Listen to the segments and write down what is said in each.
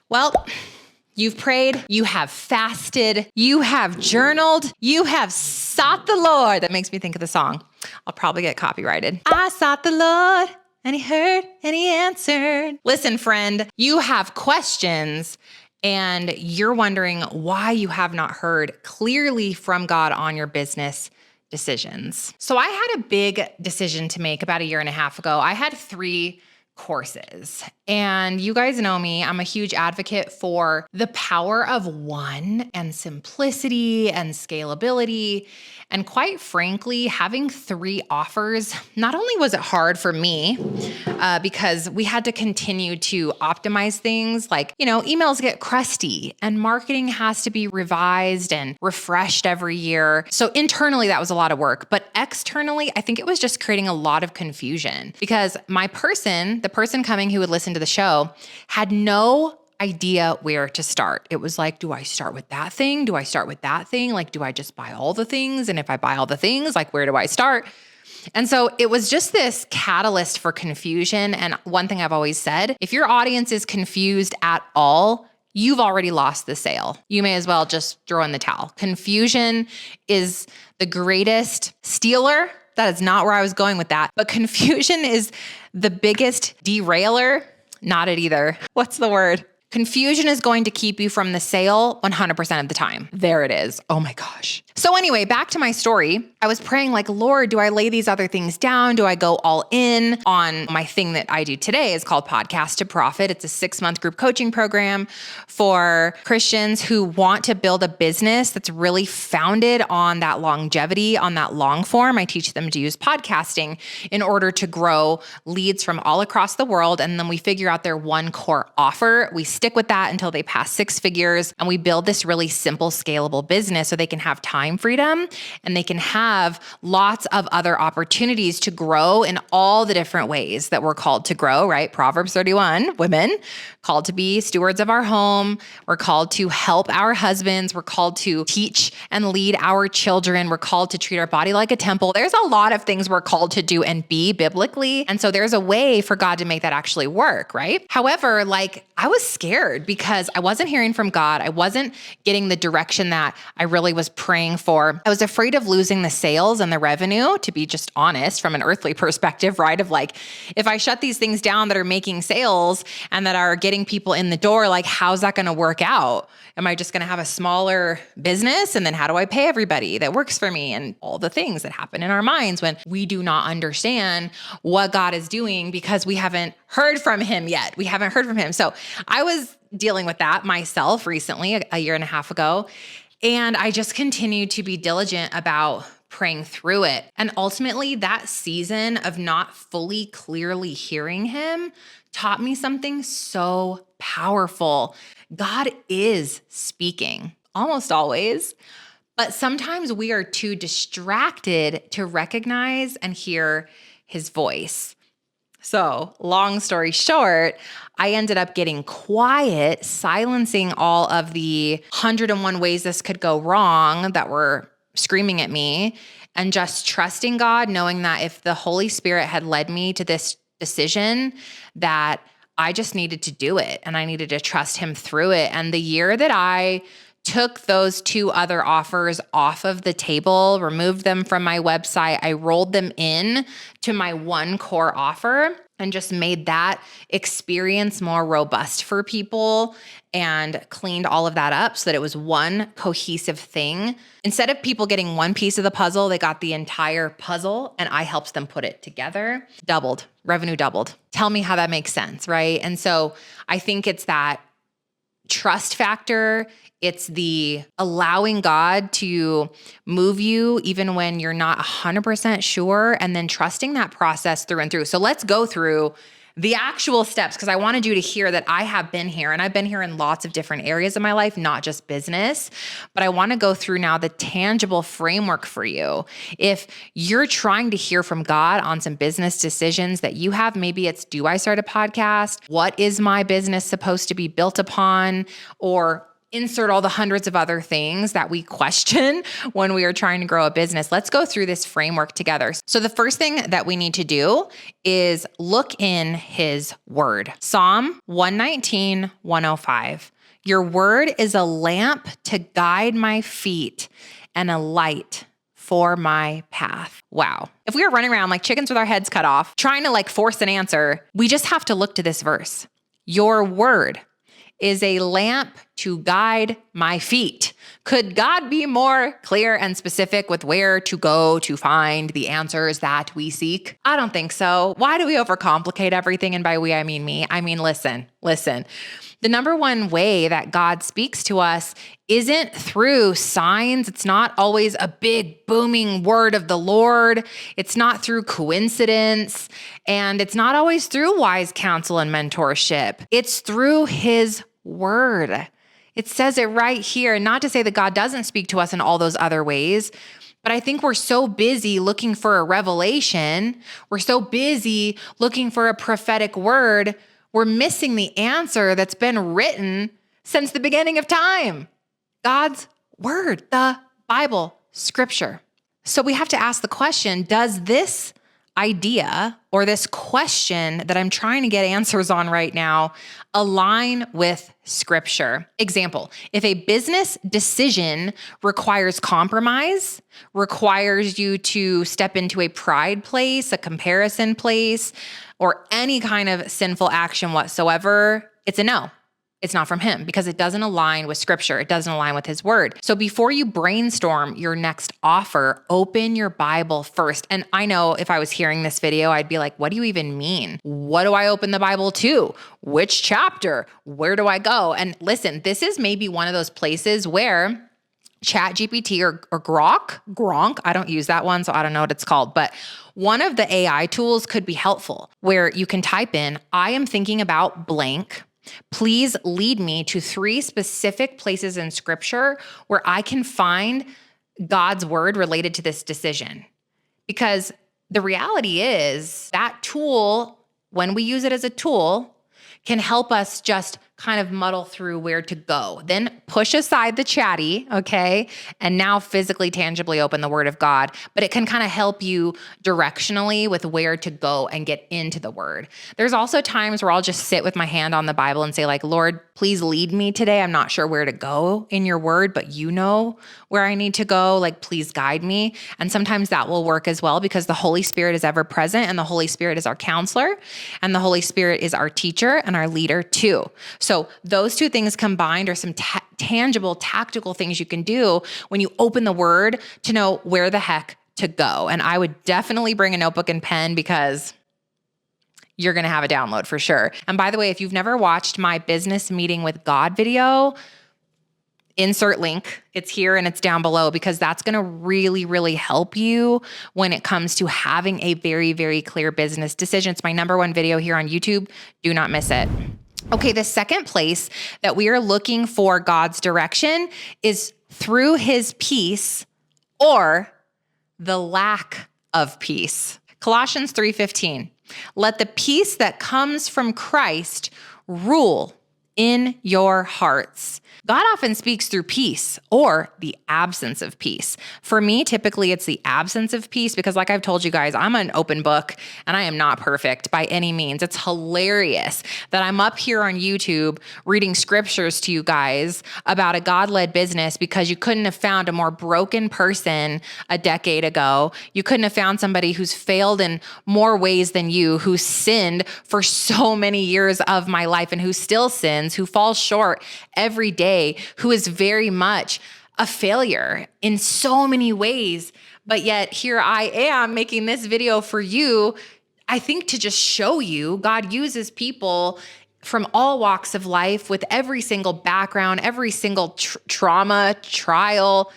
Well, you've prayed, you have fasted, you have journaled, you have sought the Lord. That makes me think of the song. I'll probably get copyrighted. I sought the Lord and he heard and he answered. Listen, friend, you have questions and you're wondering why you have not heard clearly from God on your business decisions. So I had a big decision to make about 1.5 years ago. I had 3 courses. And you guys know me, I'm a huge advocate for the power of one and simplicity and scalability. And quite frankly, having 3 offers, not only was it hard for me because we had to continue to optimize things like, emails get crusty and marketing has to be revised and refreshed every year. So internally, that was a lot of work. But externally, I think it was just creating a lot of confusion because the person coming who would listen to the show had no idea where to start. It was like, do I start with that thing? Do I start with that thing? Like, do I just buy all the things? And if I buy all the things, like, where do I start? And so it was just this catalyst for confusion. And one thing I've always said, if your audience is confused at all, you've already lost the sale. You may as well just throw in the towel. Confusion is the greatest stealer. That is not where I was going with that. But confusion is the biggest derailer. Not it either. What's the word? Confusion is going to keep you from the sale 100% of the time. There it is. Oh my gosh. So anyway, back to my story. I was praying like, Lord, do I lay these other things down? Do I go all in on my thing that I do today? Is called Podcast to Profit. It's a 6-month group coaching program for Christians who want to build a business that's really founded on that longevity, on that long form. I teach them to use podcasting in order to grow leads from all across the world. And then we figure out their one core offer. We stick with that until they pass 6 figures. And we build this really simple, scalable business so they can have time freedom and they can have lots of other opportunities to grow in all the different ways that we're called to grow, right? Proverbs 31, women called to be stewards of our home. We're called to help our husbands. We're called to teach and lead our children. We're called to treat our body like a temple. There's a lot of things we're called to do and be biblically. And so there's a way for God to make that actually work, right? However, I was scared because I wasn't hearing from God. I wasn't getting the direction that I really was praying for. I was afraid of losing the sales and the revenue, to be just honest, from an earthly perspective, right? Of if I shut these things down that are making sales and that are getting people in the door, how's that going to work out? Am I just going to have a smaller business? And then how do I pay everybody that works for me? And all the things that happen in our minds when we do not understand what God is doing because we haven't heard from him yet. We haven't heard from him. So I was dealing with that myself recently, 1.5 years ago. And I just continued to be diligent about praying through it. And ultimately, that season of not fully clearly hearing him taught me something so powerful. God is speaking almost always, but sometimes we are too distracted to recognize and hear his voice. So long story short, I ended up getting quiet, silencing all of the 101 ways this could go wrong that were screaming at me, and just trusting God, knowing that if the Holy Spirit had led me to this decision, that I just needed to do it and I needed to trust him through it. And the year that I took those 2 other offers off of the table, removed them from my website, I rolled them in to my one core offer and just made that experience more robust for people and cleaned all of that up so that it was one cohesive thing. Instead of people getting one piece of the puzzle, they got the entire puzzle and I helped them put it together. Revenue doubled. Tell me how that makes sense, right? And so I think it's that trust factor. It's the allowing God to move you even when you're not 100% sure, and then trusting that process through and through. So let's go through the actual steps because I wanted you to hear that I have been here, and I've been here in lots of different areas of my life, not just business, but I want to go through now the tangible framework for you. If you're trying to hear from God on some business decisions that you have, maybe it's, do I start a podcast? What is my business supposed to be built upon? Or insert all the hundreds of other things that we question when we are trying to grow a business. Let's go through this framework together. So the first thing that we need to do is look in his word. Psalm 119, 105. Your word is a lamp to guide my feet and a light for my path. Wow. If we were running around like chickens with our heads cut off, trying to like force an answer, we just have to look to this verse. Your word is a lamp to guide my feet. Could God be more clear and specific with where to go to find the answers that we seek? I don't think so. Why do we overcomplicate everything? And by we, I mean me. I mean, listen. The number one way that God speaks to us isn't through signs. It's not always a big booming word of the Lord. It's not through coincidence. And it's not always through wise counsel and mentorship. It's through his word. It says it right here. Not to say that God doesn't speak to us in all those other ways, but I think we're so busy looking for a revelation. We're so busy looking for a prophetic word. We're missing the answer that's been written since the beginning of time. God's word, the Bible, scripture. So we have to ask the question, does this idea or this question that I'm trying to get answers on right now align with scripture? Example, if a business decision requires compromise, requires you to step into a pride place, a comparison place, or any kind of sinful action whatsoever, it's a no. It's not from him because it doesn't align with scripture. It doesn't align with his word. So before you brainstorm your next offer, open your Bible first. And I know if I was hearing this video, I'd be like, what do you even mean? What do I open the Bible to? Which chapter? Where do I go? And listen, this is maybe one of those places where ChatGPT or Gronk, I don't use that one, so I don't know what it's called, but one of the AI tools could be helpful where you can type in, I am thinking about blank. Please lead me to 3 specific places in scripture where I can find God's word related to this decision. Because the reality is that tool, when we use it as a tool, can help us just kind of muddle through where to go. Then push aside the chatty, okay? And now physically, tangibly open the word of God. But it can kind of help you directionally with where to go and get into the word. There's also times where I'll just sit with my hand on the Bible and say like, Lord, please lead me today. I'm not sure where to go in your word, but you know where I need to go. Like, please guide me. And sometimes that will work as well because the Holy Spirit is ever present and the Holy Spirit is our counselor and the Holy Spirit is our teacher and our leader too. So those 2 things combined are some tangible, tactical things you can do when you open the word to know where the heck to go. And I would definitely bring a notebook and pen because you're going to have a download for sure. And by the way, if you've never watched my business meeting with God video, insert link. It's here and it's down below because that's going to really, really help you when it comes to having a very, very clear business decision. It's my number 1 video here on YouTube. Do not miss it. Okay, the second place that we are looking for God's direction is through his peace or the lack of peace. Colossians 3:15. Let the peace that comes from Christ rule in your hearts. God often speaks through peace or the absence of peace. For me, typically it's the absence of peace because like I've told you guys, I'm an open book and I am not perfect by any means. It's hilarious that I'm up here on YouTube reading scriptures to you guys about a God-led business because you couldn't have found a more broken person a decade ago. You couldn't have found somebody who's failed in more ways than you, who sinned for so many years of my life and who still sins, who falls short every day, who is very much a failure in so many ways. But yet here I am making this video for you, I think to just show you God uses people from all walks of life with every single background, every single trauma, trial,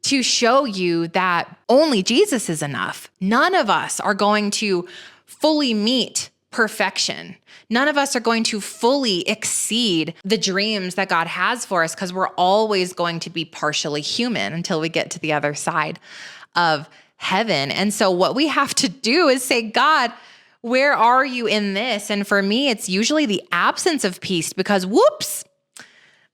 to show you that only Jesus is enough. None of us are going to fully meet perfection. None of us are going to fully exceed the dreams that God has for us because we're always going to be partially human until we get to the other side of heaven. And so what we have to do is say, God, where are you in this? And for me, it's usually the absence of peace because whoops,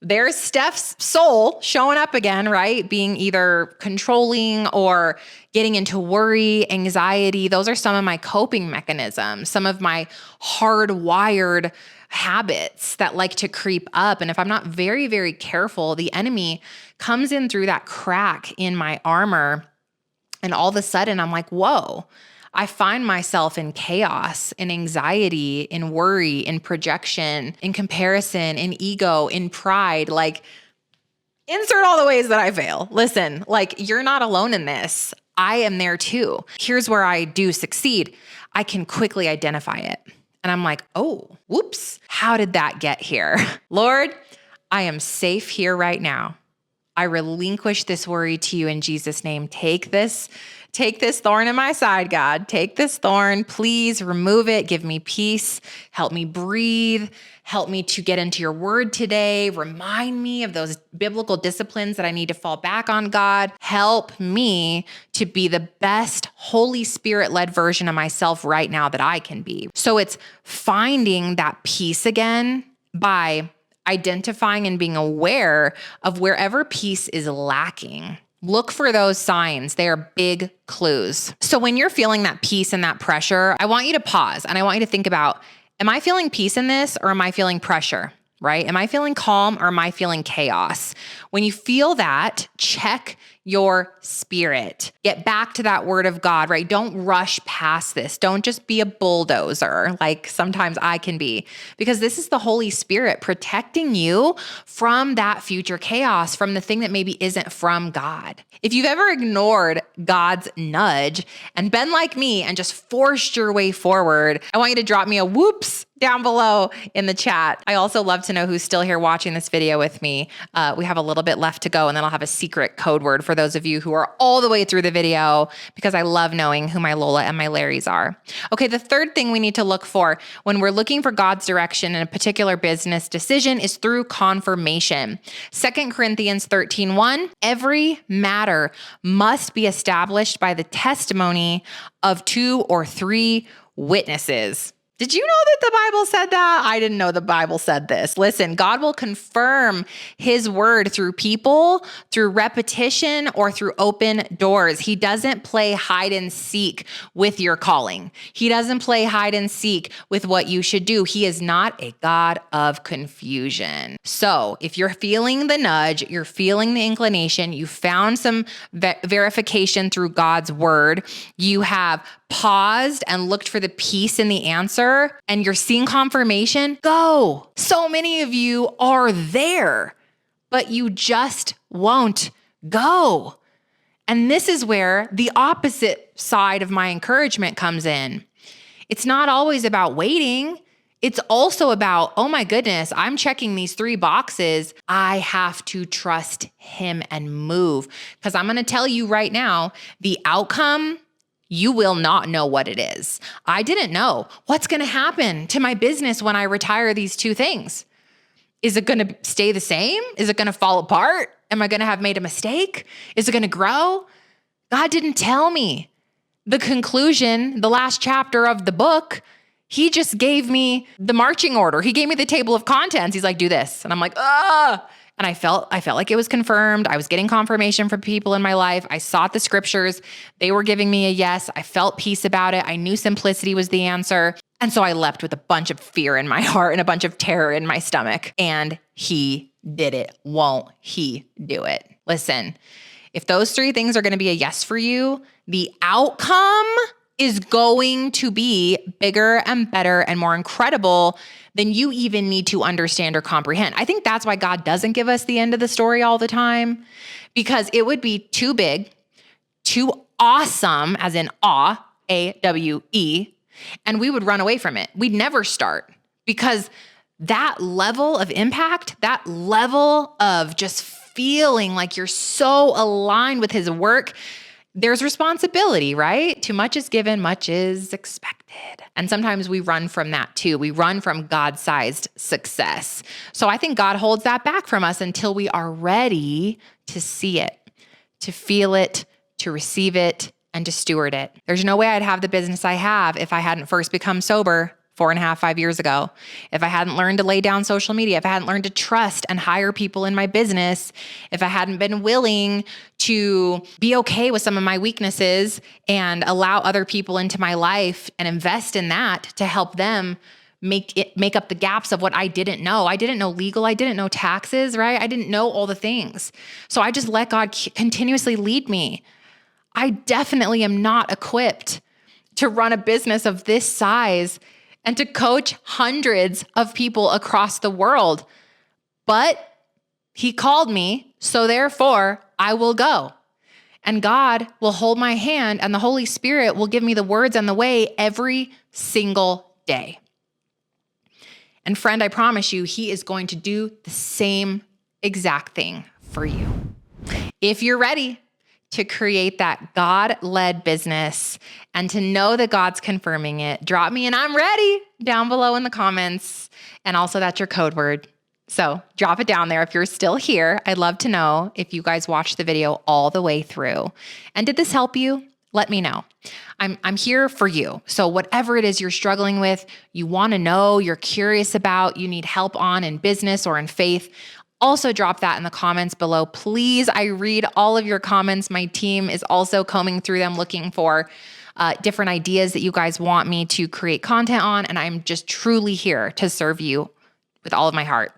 There's Steph's soul showing up again, right? Being either controlling or getting into worry, anxiety. Those are some of my coping mechanisms, some of my hardwired habits that like to creep up. And if I'm not very, very careful, the enemy comes in through that crack in my armor. And all of a sudden I'm like, whoa, I find myself in chaos, in anxiety, in worry, in projection, in comparison, in ego, in pride. Like, insert all the ways that I fail. Listen, like, you're not alone in this. I am there too. Here's where I do succeed. I can quickly identify it. And I'm like, oh, whoops, how did that get here? Lord, I am safe here right now. I relinquish this worry to you in Jesus' name. Take this thorn in my side, God. Take this thorn. Please remove it. Give me peace. Help me breathe. Help me to get into your word today. Remind me of those biblical disciplines that I need to fall back on, God. Help me to be the best Holy Spirit-led version of myself right now that I can be. So it's finding that peace again by identifying and being aware of wherever peace is lacking. Look for those signs. They are big clues. So when you're feeling that peace and that pressure, I want you to pause and I want you to think about, am I feeling peace in this or am I feeling pressure, right? Am I feeling calm or am I feeling chaos? When you feel that, check your spirit. Get back to that word of God, right? Don't rush past this. Don't just be a bulldozer like sometimes I can be, because this is the Holy Spirit protecting you from that future chaos, from the thing that maybe isn't from God. If you've ever ignored God's nudge and been like me and just forced your way forward, I want you to drop me a whoops down below in the chat. I also love to know who's still here watching this video with me. We have a little bit left to go, and then I'll have a secret code word for those of you who are all the way through the video, because I love knowing who my Lola and my Larrys are. Okay, the third thing we need to look for when we're looking for God's direction in a particular business decision is through confirmation. 2 Corinthians 13:1, every matter must be established by the testimony of 2 or 3 witnesses. Did you know that the Bible said that? I didn't know the Bible said this. Listen, God will confirm his word through people, through repetition, or through open doors. He doesn't play hide and seek with your calling. He doesn't play hide and seek with what you should do. He is not a God of confusion. So if you're feeling the nudge, you're feeling the inclination, you found some verification through God's word, you have paused and looked for the peace in the answer, and you're seeing confirmation, go. So many of you are there, but you just won't go. And this is where the opposite side of my encouragement comes in. It's not always about waiting. It's also about, oh my goodness, I'm checking these 3 boxes. I have to trust him and move. Because I'm going to tell you right now, the outcome, you will not know what it is. I didn't know what's going to happen to my business when I retire these 2 things. Is it going to stay the same? Is it going to fall apart? Am I going to have made a mistake? Is it going to grow? God didn't tell me. The conclusion, the last chapter of the book, he just gave me the marching order. He gave me the table of contents. He's like, do this. And I'm like, ah. And I felt like it was confirmed. I was getting confirmation from people in my life. I sought the scriptures. They were giving me a yes. I felt peace about it. I knew simplicity was the answer. And so I leapt with a bunch of fear in my heart and a bunch of terror in my stomach. And he did it. Won't he do it? Listen, if those 3 things are going to be a yes for you, the outcome is going to be bigger and better and more incredible than you even need to understand or comprehend. I think that's why God doesn't give us the end of the story all the time, because it would be too big, too awesome, as in awe, A-W-E, and we would run away from it. We'd never start, because that level of impact, that level of just feeling like you're so aligned with his work, there's responsibility, right? Too much is given, much is expected. And sometimes we run from that too. We run from God-sized success. So I think God holds that back from us until we are ready to see it, to feel it, to receive it, and to steward it. There's no way I'd have the business I have if I hadn't first become sober 4.5, 5 years ago, if I hadn't learned to lay down social media, if I hadn't learned to trust and hire people in my business, if I hadn't been willing to be okay with some of my weaknesses and allow other people into my life and invest in that to help them make up the gaps of what I didn't know. I didn't know legal. I didn't know taxes, right? I didn't know all the things. So I just let God continuously lead me. I definitely am not equipped to run a business of this size and to coach hundreds of people across the world. But He called me, so therefore I will go. And God will hold my hand, and the Holy Spirit will give me the words and the way every single day. And friend, I promise you, He is going to do the same exact thing for you. If you're ready to create that God-led business and to know that God's confirming it, drop me an "I'm ready" down below in the comments. And also that's your code word. So drop it down there if you're still here. I'd love to know if you guys watched the video all the way through. And did this help you? Let me know. I'm here for you. So whatever it is you're struggling with, you want to know, you're curious about, you need help on in business or in faith, also drop that in the comments below. Please, I read all of your comments. My team is also combing through them looking for different ideas that you guys want me to create content on. And I'm just truly here to serve you with all of my heart.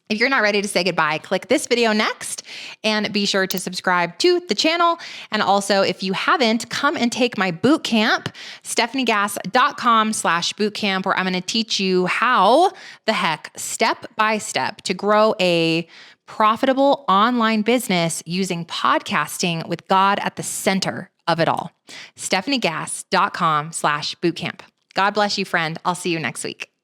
If you're not ready to say goodbye, click this video next and be sure to subscribe to the channel. And also, if you haven't, come and take my boot camp, stefaniegass.com/bootcamp, where I'm going to teach you how the heck, step by step, to grow a profitable online business using podcasting with God at the center of it all. stefaniegass.com/bootcamp. God bless you, friend. I'll see you next week.